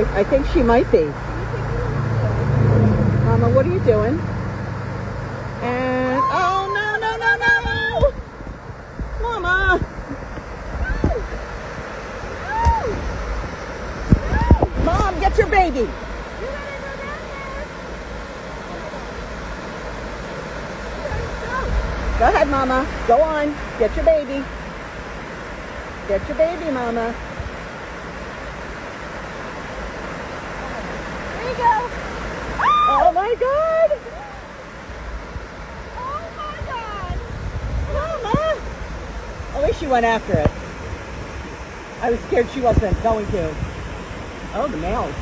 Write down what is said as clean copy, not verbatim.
I think she might be. Mama, what are you doing? And, oh, no, no, no, no! Mama! Mom, get your baby! Go ahead, Mama. Go on. Get your baby. Get your baby, Mama. There you go. Oh my God! Oh my God. Mama! At least she went after it. I was scared she wasn't going to. Oh, the males.